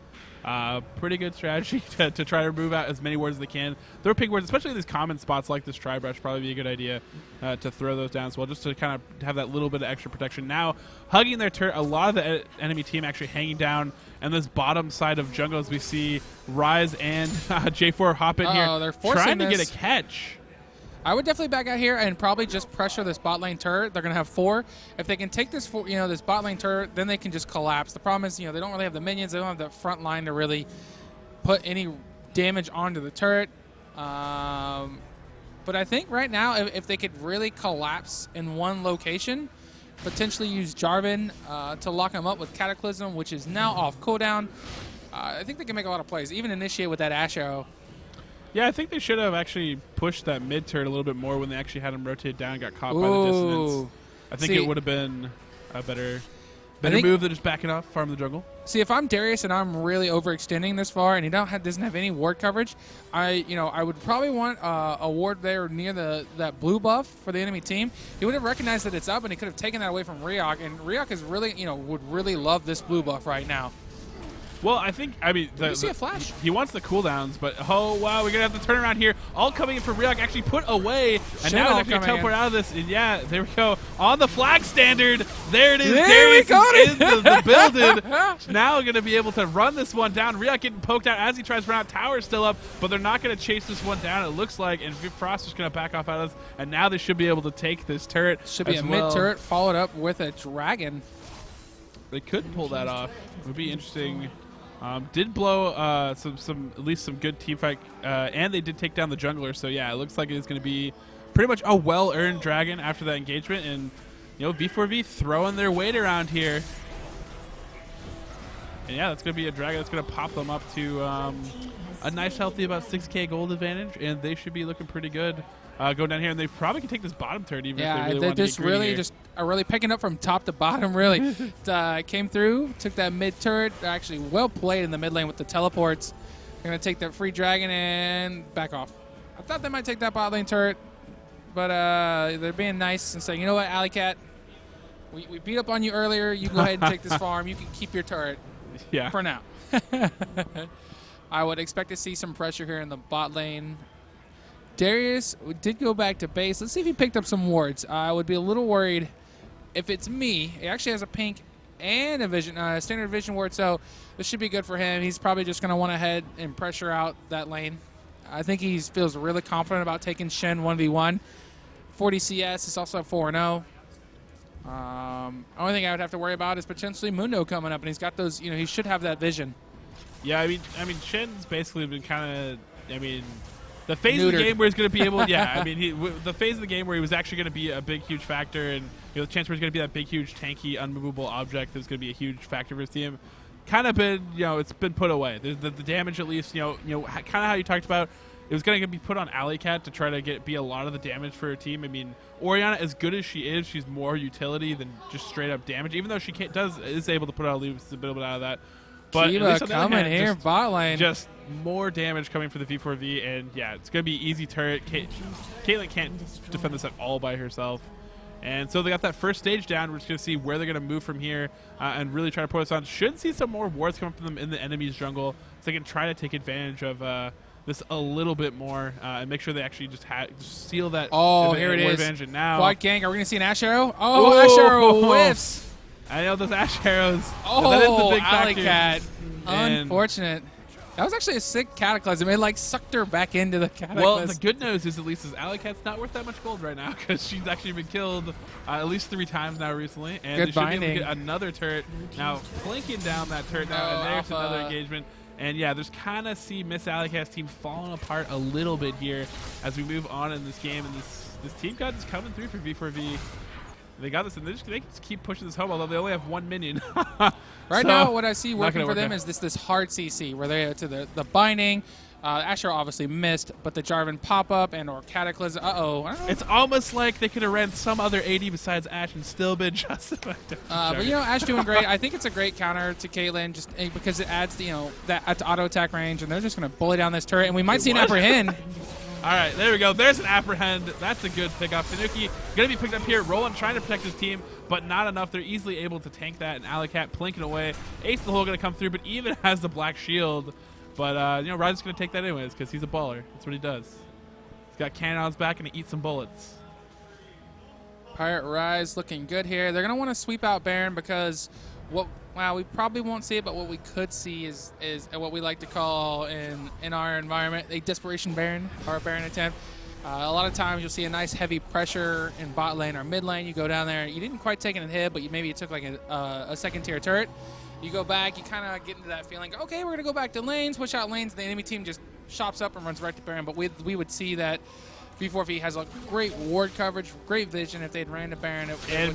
pretty good strategy to try to move out as many wards as they can. Throw pink wards, especially in these common spots like this Tri-Brush, probably be a good idea to throw those down as well, just to kind of have that little bit of extra protection. Now, hugging their turret, a lot of the enemy team actually hanging down, and this bottom side of jungle as we see Rise and J4 hop in here, they're forcing trying to get a catch. I would definitely back out here and probably just pressure this bot lane turret. They're going to have 4. If they can take this, this bot lane turret, then they can just collapse. The problem is, they don't really have the minions. They don't have the front line to really put any damage onto the turret. But I think right now, if they could really collapse in one location, potentially use Jarvan to lock him up with Cataclysm, which is now off cooldown, I think they can make a lot of plays, even initiate with that Ash Arrow. Yeah, I think they should have actually pushed that mid turret a little bit more when they actually had him rotate down and got caught by the dissonance. I think it would have been a better move than just backing off, farm the jungle. See, if I'm Darius and I'm really overextending this far and he doesn't have any ward coverage, I would probably want a ward there near that blue buff for the enemy team. He would have recognized that it's up and he could have taken that away from Ryok, and Ryok is really, would really love this blue buff right now. Well, I mean, you see a flash? He wants the cooldowns, but oh wow, we're gonna have to turn around here. All coming in from Ryok, actually put away, and now he's actually teleport out of this. And yeah, there we go on the flag standard. There it is. Darius is in the building. Now gonna be able to run this one down. Ryok getting poked out as he tries to run out. Tower's still up, but they're not gonna chase this one down. It looks like, and Frost is gonna back off out of this. And now they should be able to take this turret. Should be a mid turret followed up with a dragon. They could pull that off. It would be interesting. Did blow some at least some good team fight, and they did take down the jungler. So yeah, it looks like it's going to be pretty much a well-earned dragon after that engagement. And you know, V4V throwing their weight around here. And yeah, that's going to be a dragon that's going to pop them up to a nice, healthy about 6K gold advantage, and they should be looking pretty good. Go down here, and they probably can take this bottom turret even if they really want to get greedy here. Are really picking up from top to bottom, really. Came through, took that mid turret. Actually, well played in the mid lane with the teleports. They're going to take that free dragon and back off. I thought they might take that bot lane turret, but they're being nice and saying, you know what, Alleycat, we beat up on you earlier. You go ahead and take this farm. You can keep your turret for now. I would expect to see some pressure here in the bot lane. Darius did go back to base. Let's see if he picked up some wards. I would be a little worried if it's me. He actually has a pink and a vision, standard vision ward, so this should be good for him. He's probably just going to want to head and pressure out that lane. I think he feels really confident about taking Shen 1v1. 40 CS is also at 4-0. Only thing I would have to worry about is potentially Mundo coming up, and he's got those. You know, he should have that vision. Yeah, I mean, Shen's basically been kind of, the phase of the game where he's going to be able, the phase of the game where he was actually going to be a big, huge factor, and the chance where he's going to be that big, huge, tanky, unmovable object that's going to be a huge factor for his team, kind of been, it's been put away. The damage, at least, kind of how you talked about, it was going to be put on Alleycat to try to be a lot of the damage for her team. I mean, Orianna, as good as she is, she's more utility than just straight up damage, even though she is able to put out a little bit out of that. But Kiva coming here, bot lane. Just more damage coming for the V4V, and yeah, it's going to be easy turret. Caitlyn can't defend this at all by herself. And so they got that first stage down. We're just going to see where they're going to move from here and really try to put us on. Should see some more wards coming from them in the enemy's jungle, so they can try to take advantage of this a little bit more and make sure they actually just seal that. Oh, here it is. Advantage. And now, Quad gang, are we going to see an Ash Arrow? Oh, Ash Arrow whiffs. I know those Ash Arrows. Oh, that is the big Alleycat. Unfortunate. That was actually a sick Cataclysm. It like sucked her back into the Cataclysm. Well, the good news is at least Alleycat's not worth that much gold right now because she's actually been killed at least 3 times now recently. And good they should binding. be able to get another turret now, flanking down that turret now, and there's another engagement. And yeah, there's kind of see Miss Alleycat's team falling apart a little bit here as we move on in this game, and this team god is coming through for V4V. They got this, and they just keep pushing this home, although they only have 1 minion. Right now, what I see working for them is this hard CC, where they to the binding. Asher obviously missed, but the Jarvan pop-up and or Cataclysm. It's almost like they could have ran some other AD besides Ashe and still been justified. But Ashe doing great. I think it's a great counter to Caitlyn, just because it adds that auto attack range, and they're just going to bully down this turret, and we might see an apprehend. All right, there we go. There's an apprehend. That's a good pickup. Tanuki going to be picked up here. Roland trying to protect his team, but not enough. They're easily able to tank that, and Alleycat plinking away. Ace the Hole going to come through, but even has the black shield. But, Ryze is going to take that anyways because he's a baller. That's what he does. He's got cannon on his back, and he eats some bullets. Pirate Ryze looking good here. They're going to want to sweep out Baron because we probably won't see it, but what we could see is what we like to call in our environment a desperation Baron or a Baron attempt. A lot of times you'll see a nice heavy pressure in bot lane or mid lane. You go down there, you didn't quite take an hit, but maybe you took like a second tier turret. You go back, you kind of get into that feeling, okay, we're going to go back to lanes, push out lanes, the enemy team just chops up and runs right to Baron. But we would see that V4V has a great ward coverage, great vision. If they'd ran to Baron,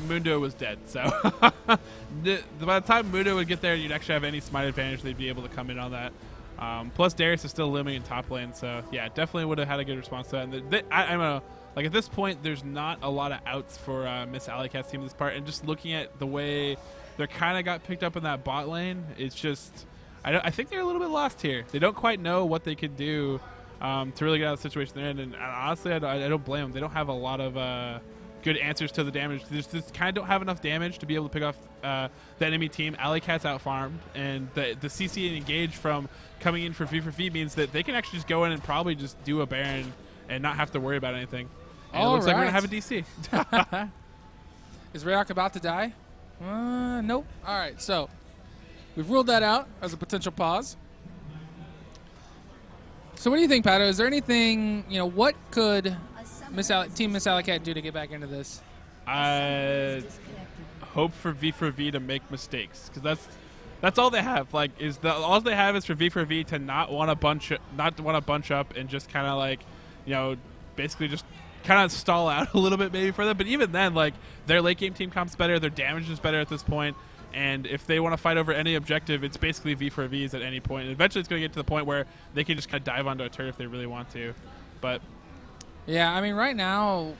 Mundo was dead. So by the time Mundo would get there, you'd actually have any smite advantage. They'd be able to come in on that. Plus, Darius is still limiting top lane, so yeah, definitely would have had a good response to that. And I don't know, like at this point, there's not a lot of outs for Miss Alleycat's team in this part. And just looking at the way they kind of got picked up in that bot lane, it's just I think they're a little bit lost here. They don't quite know what they could do to really get out of the situation they're in. And honestly, I don't blame them. They don't have a lot of good answers to the damage. They just kind of don't have enough damage to be able to pick off the enemy team. Alleycat's out-farmed, and the CC and engage from coming in for V4V means that they can actually just go in and probably just do a Baron and not have to worry about anything. And it looks like we're going to have a DC. Is Rayok about to die? Nope. All right, so we've ruled that out as a potential pause. So what do you think, Paddo? Is there anything, what could Team Miss Alleycat do to get back into this? I hope for V4V to make mistakes, because that's all they have. Like, all they have is for V4V to not want to bunch up and just kind of like, basically just kind of stall out a little bit maybe for them. But even then, like, their late game team comp's better, their damage is better at this point. And if they want to fight over any objective, it's basically V4Vs at any point. And eventually it's going to get to the point where they can just kind of dive onto a turret if they really want to. But yeah, I mean, right now,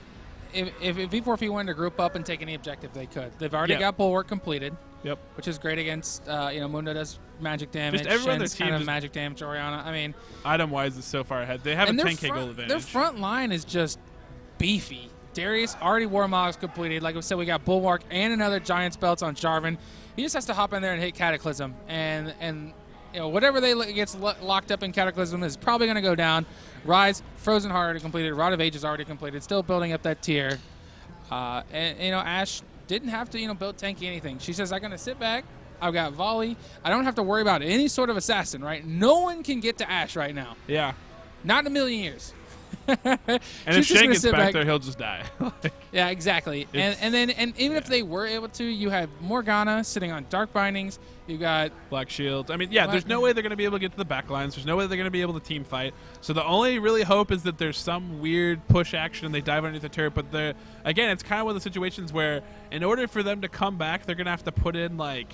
if V4V wanted to group up and take any objective, they could. They've already got bulwark completed. Yep. Which is great against, Mundo does magic damage. Just everyone on their team kind of magic damage. Oriana. I mean, item-wise is so far ahead. They have a 10k gold advantage. Their front line is just beefy. Darius already Warmog's completed. Like I said, we got bulwark and another giant's belts on Jarvan. He just has to hop in there and hit Cataclysm, and whatever gets locked up in Cataclysm is probably going to go down. Rise, Frozen Heart already completed. Rod of Age is already completed. Still building up that tier. And Ashe didn't have to build tanky anything. She says, I'm going to sit back. I've got volley. I don't have to worry about any sort of assassin. Right? No one can get to Ashe right now. Yeah. Not in a million years. And if Shen gets back there, he'll just die. Yeah, exactly. And even if they were able to, you have Morgana sitting on Dark Bindings. You got Black Shields. I mean, yeah, there's no way they're going to be able to get to the back lines. There's no way they're going to be able to team fight. So the only really hope is that there's some weird push action and they dive underneath the turret. But again, it's kind of one of the situations where in order for them to come back, they're going to have to put in like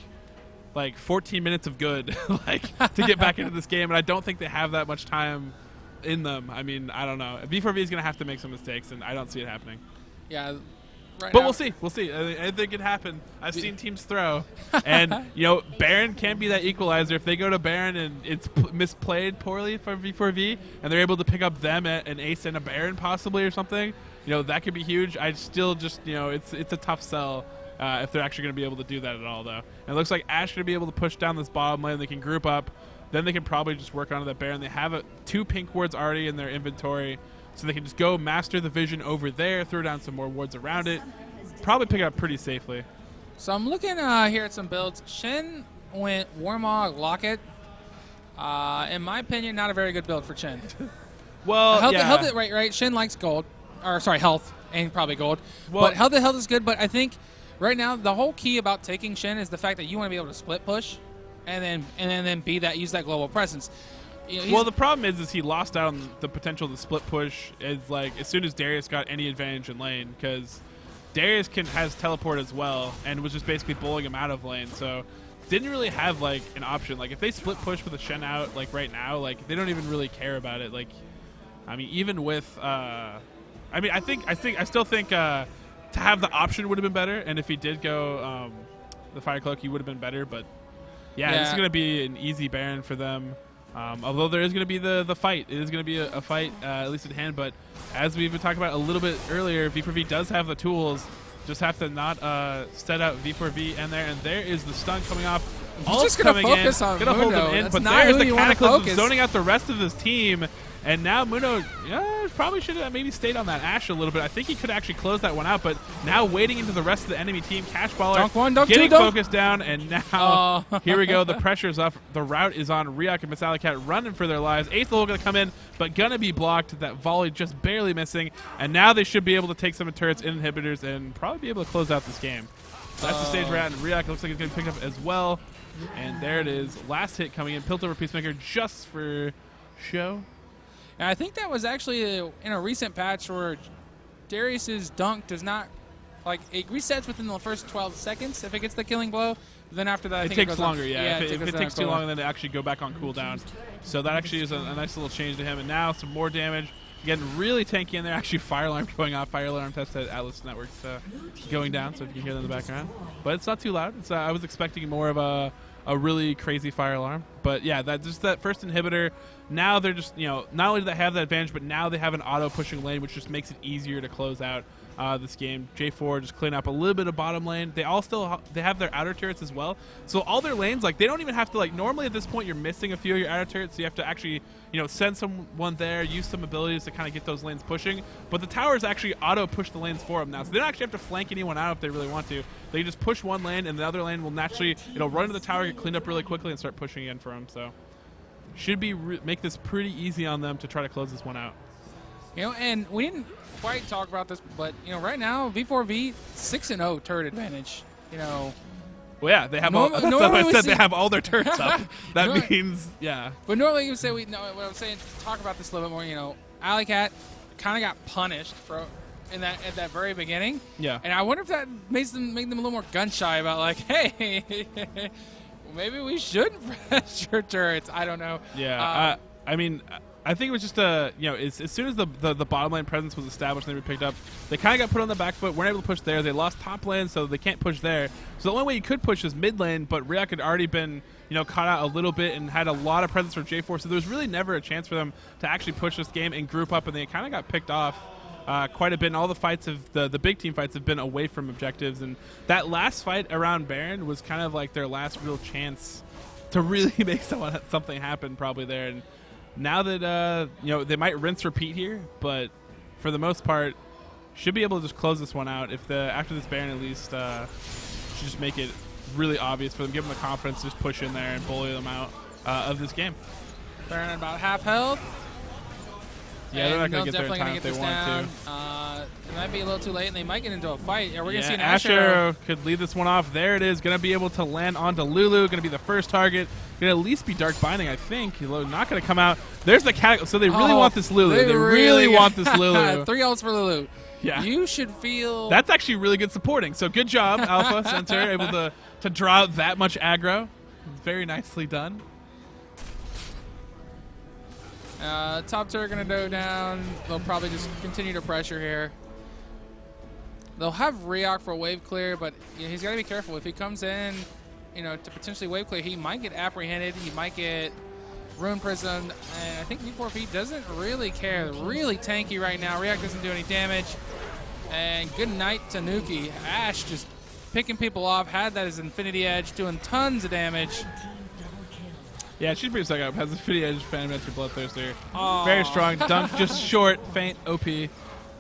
14 minutes of good to get back into this game. And I don't think they have that much time in them. I mean, I don't know. V4V is going to have to make some mistakes, and I don't see it happening. Yeah, but we'll see. We'll see. Anything can happen. I've seen teams throw, and Baron can be that equalizer. If they go to Baron and it's misplayed poorly for V4V, and they're able to pick up them at an ace and a Baron possibly or something, that could be huge. I still just it's a tough sell. If they're actually going to be able to do that at all, though. And it looks like Ashe going to be able to push down this bottom lane. They can group up. Then they can probably just work onto that Baron. They have 2 pink wards already in their inventory, so they can just go master the vision over there, throw down some more wards around it, probably pick it up pretty safely. So I'm looking here at some builds. Shen went Warmog Locket. In my opinion, not a very good build for Shen. Well, health, right. Shen likes gold, or sorry, health and probably gold. Well, but health is good. But I think right now the whole key about taking Shen is the fact that you want to be able to split push. And then use that global presence. Well, the problem is he lost out on the potential to split push as soon as Darius got any advantage in lane, because Darius has teleport as well and was just basically bullying him out of lane. So didn't really have an option. If they split push with a Shen out right now, they don't even really care about it. I mean, even with I still think to have the option would have been better, and if he did go the Fire Cloak, he would have been better, but. Yeah, this is going to be an easy Baron for them. Although there is going to be the fight. It is going to be a fight, at least at hand. But as we've been talking about a little bit earlier, V4V does have the tools. Just have to not set out V4V in there. And there is the stun coming off. Just going to focus on Mundo. Hold him in, but there's the Cataclysm zoning out the rest of his team. And now Mundo probably should have maybe stayed on that Ashe a little bit. I think he could actually close that one out, but now wading into the rest of the enemy team, Cash Baller getting focused down, and now here we go. The pressure's up. The route is on Ryuk and Miss Alleycat running for their lives. Ace Level going to come in, but going to be blocked. That volley just barely missing, and now they should be able to take some turrets and inhibitors and probably be able to close out this game. So that's the stage we're at, and Ryuk looks like he's going to pick up as well. And there it is. Last hit coming in. Piltover Peacemaker just for show. And I think that was actually in a recent patch where Darius's dunk does not, it resets within the first 12 seconds if it gets the killing blow. Then after that, I think it takes longer, If it takes too long, then it actually go back on cooldown. So that actually is a nice little change to him. And now some more damage. Getting really tanky in there. Actually, Fire Alarm going off. Fire Alarm test at Atlas Networks going down, so if you can hear them in the background. But it's not too loud. I was expecting more of a really crazy Fire Alarm. But yeah, that first inhibitor. Now they're just, not only do they have that advantage, but now they have an auto pushing lane, which just makes it easier to close out this game. J4 just clean up a little bit of bottom lane. They all still they have their outer turrets as well. So all their lanes, like, they don't even have to, like, normally at this point you're missing a few of your outer turrets, so you have to actually, you know, send someone there, use some abilities to kind of get those lanes pushing. But the towers actually auto push the lanes for them now, so they don't actually have to flank anyone out if they really want to. They just push one lane, and the other lane will naturally, it'll run to the tower, get cleaned up really quickly, and start pushing in for them. So should be make this pretty easy on them to try to close this one out. You know, and we didn't quite talk about this, but, you know, right now, V4V, 6-0 turret advantage. You know. Well, yeah, they have all, that's what I said, they have all their turrets up. That means, yeah. But normally you say, what I'm saying, talk about this a little bit more, you know, Alleycat kind of got punished for at that very beginning. Yeah. And I wonder if that made them a little more gun-shy about, like, hey, maybe we shouldn't press your turrets. I don't know. Yeah, I mean, I think it was just you know, as soon as the bottom lane presence was established and they were picked up, they kind of got put on the back foot, weren't able to push there. They lost top lane, so they can't push there. So the only way you could push is mid lane, but Riak had already been, you know, caught out a little bit and had a lot of presence from J4, so there was really never a chance for them to actually push this game and group up, and they kind of got picked off quite a bit. And all the fights of the big team fights have been away from objectives, and that last fight around Baron was kind of like their last real chance to really make something happen probably there. And now that, you know, they might rinse repeat here, but for the most part, should be able to just close this one out. If after this Baron at least, should just make it really obvious for them, give them the confidence to just push in there and bully them out of this game. Baron at about half health. Yeah, they're not going to get there in time if they want to. It might be a little too late, and they might get into a fight. Are we going to see an Ash Arrow could lead this one off. There it is. Going to be able to land onto Lulu. Going to be the first target. Going to at least be Dark Binding, I think. Not going to come out. There's the cat. So they really want this Lulu. They really want this Lulu. 3 ults for Lulu. Yeah. You should feel... That's actually really good supporting. So good job, Alpha Center, able to draw out that much aggro. Very nicely done. Top turret going to go down. They'll probably just continue to pressure here. They'll have Riak for wave clear, but you know, he's got to be careful. If he comes in, you know, to potentially wave clear, he might get apprehended. He might get Rune Prism, and I think V4V doesn't really care. They're really tanky right now. Riak doesn't do any damage. And good night to Nuki. Ash just picking people off, had that as Infinity Edge, doing tons of damage. Yeah, she's pretty stuck up. Has Infinity Edge, Phantom Master, Bloodthirster. Very strong. Dunk just short, faint, OP.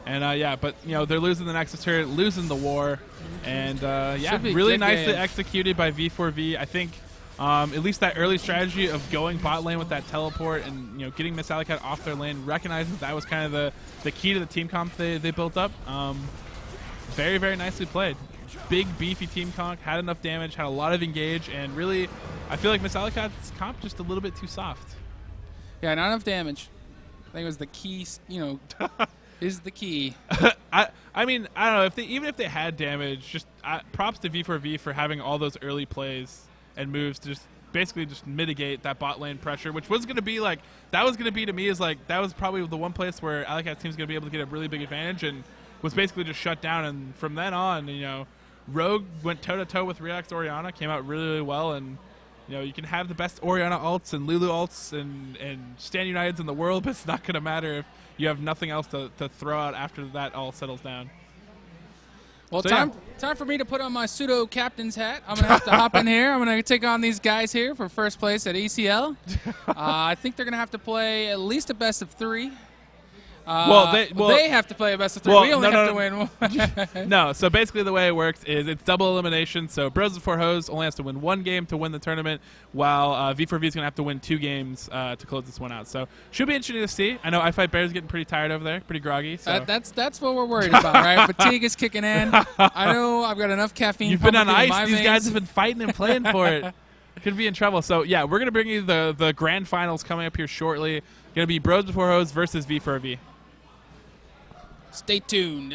And yeah, but you know, they're losing the Nexus turret, losing the war. And yeah, really nicely executed by V4V. I think at least that early strategy of going bot lane with that teleport and, you know, getting Miss Alleycat off their lane, recognizing that was kind of the key to the team comp they built up. Very, very nicely played. Big, beefy team comp, had enough damage, had a lot of engage, and really, I feel like Miss Alleycat's comp just a little bit too soft. Yeah, not enough damage. I think it was the key, you know, is the key. I mean, I don't know, even if they had damage, just props to V4V for having all those early plays and moves to just basically just mitigate that bot lane pressure, which was going to be like, that was going to be to me is like, that was probably the one place where Alleycat's team's going to be able to get a really big advantage, and was basically just shut down. And from then on, you know, Rogue went toe-to-toe with Riak's Orianna, came out really, really well, and you know, you can have the best Orianna ults and Lulu ults and Stand Uniteds in the world, but it's not going to matter if you have nothing else to throw out after that all settles down. Well, so time for me to put on my pseudo-captain's hat. I'm going to have to hop in here. I'm going to take on these guys here for first place at ECL. I think they're going to have to play at least a best of 3. They have to play a best of 3. We only have to win one. No, so basically the way it works is it's double elimination. So Bros Before Hoes only has to win 1 game to win the tournament, while V4V is going to have to win 2 games to close this one out. So should be interesting to see. I know I Fight Bear's getting pretty tired over there, pretty groggy. So. That's what we're worried about, right? Fatigue is kicking in. I know I've got enough caffeine. You've been on ice. These guys have been fighting and playing for it. Could be in trouble. So yeah, we're going to bring you the grand finals coming up here shortly. Going to be Bros Before Hoes versus V4V. Stay tuned.